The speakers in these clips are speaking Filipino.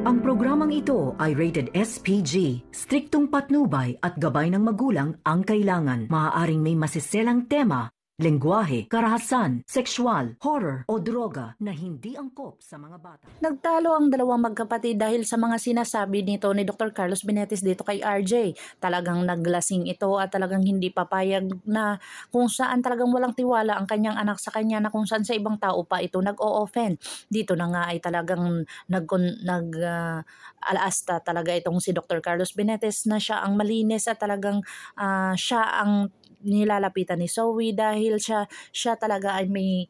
Ang programang ito ay rated SPG. Striktong patnubay at gabay ng magulang ang kailangan. Maaaring may masiselang tema, lengguwahe, karahasan, sexual, horror o droga na hindi angkop sa mga bata. Nagtalo ang dalawang magkapatid dahil sa mga sinasabi nito ni Dr. Carlos Benetes dito kay RJ. Talagang naglasing ito at talagang hindi papayag na kung saan talagang walang tiwala ang kanyang anak sa kanya na kung saan sa ibang tao pa ito nag-o-offend. Dito na nga ay talagang alaasta talaga itong si Dr. Carlos Benetes na siya ang malinis at talagang siya ang nilalapitan ni Zoe dahil siya talaga ay may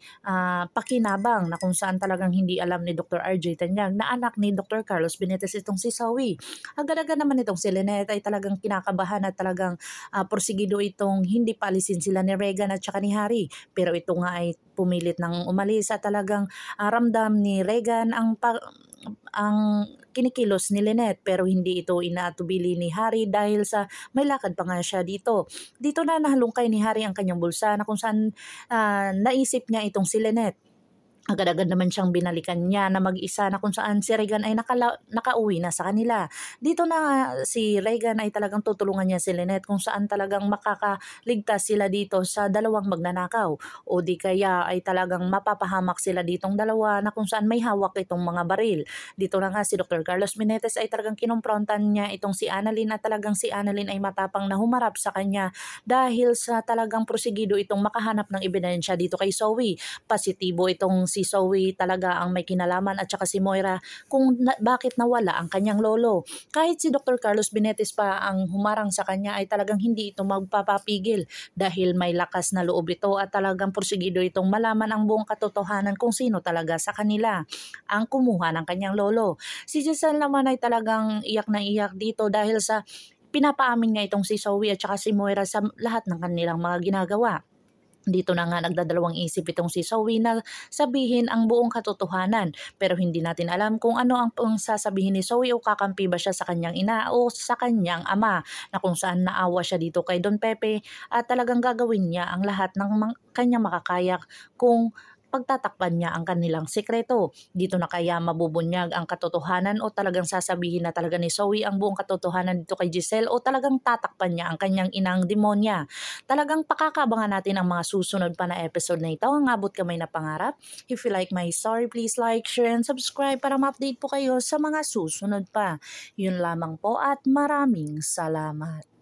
pakinabang na kung saan talagang hindi alam ni Dr. RJ Tanyag na anak ni Dr. Carlos Benetes itong si Zoe. Agad-agad naman itong si Lynette ay talagang kinakabahan at talagang porsigido itong hindi paalisin sila ni Regan at saka ni Harry. Pero ito nga ay pumilit ng umalis at talagang ramdam ni Regan ang kinikilos ni Lynette pero hindi ito inaatubili ni Harry dahil sa may lakad pa nga siya dito. Dito na nahalungkay ni Harry ang kanyang bulsa na kung saan naisip niya itong si Lynette. Agad-agad naman siyang binalikan niya na mag-isa na kung saan si Regan ay nakauwi na sa kanila. Dito na si Regan ay talagang tutulungan niya si Lynette kung saan talagang makakaligtas sila dito sa dalawang magnanakaw. O di kaya ay talagang mapapahamak sila ditong dalawa na kung saan may hawak itong mga baril. Dito na nga si Dr. Carlos Benetes ay talagang kinumprontan niya itong si Annalyn at talagang si Annalyn ay matapang na humarap sa kanya dahil sa talagang prosigido itong makahanap ng ebidensya dito kay Zoe. Positibo itong si Zoe talaga ang may kinalaman at saka si Moira kung bakit nawala ang kanyang lolo. Kahit si Dr. Carlos Benetes pa ang humarang sa kanya ay talagang hindi ito magpapapigil dahil may lakas na loob ito at talagang porsigido itong malaman ang buong katotohanan kung sino talaga sa kanila ang kumuha ng kanyang lolo. Si Giselle naman ay talagang iyak na iyak dito dahil sa pinapaamin niya itong si Zoe at saka si Moira sa lahat ng kanilang mga ginagawa. Dito na nga nagdadalawang isip itong si Zoe na sabihin ang buong katotohanan pero hindi natin alam kung ano ang sasabihin ni Zoe o kakampi ba siya sa kanyang ina o sa kanyang ama na kung saan naawa siya dito kay Don Pepe at talagang gagawin niya ang lahat ng kanyang makakaya kung pagtatakpan niya ang kanilang sekreto. Dito na kaya mabubunyag ang katotohanan o talagang sasabihin na talaga ni Zoe ang buong katotohanan dito kay Giselle o talagang tatakpan niya ang kanyang inang demonya. Talagang pakakabangan natin ang mga susunod pa na episode na ito. Ang abot kamay na pangarap. If you like my story, please like, share, and subscribe para ma-update po kayo sa mga susunod pa. Yun lamang po at maraming salamat.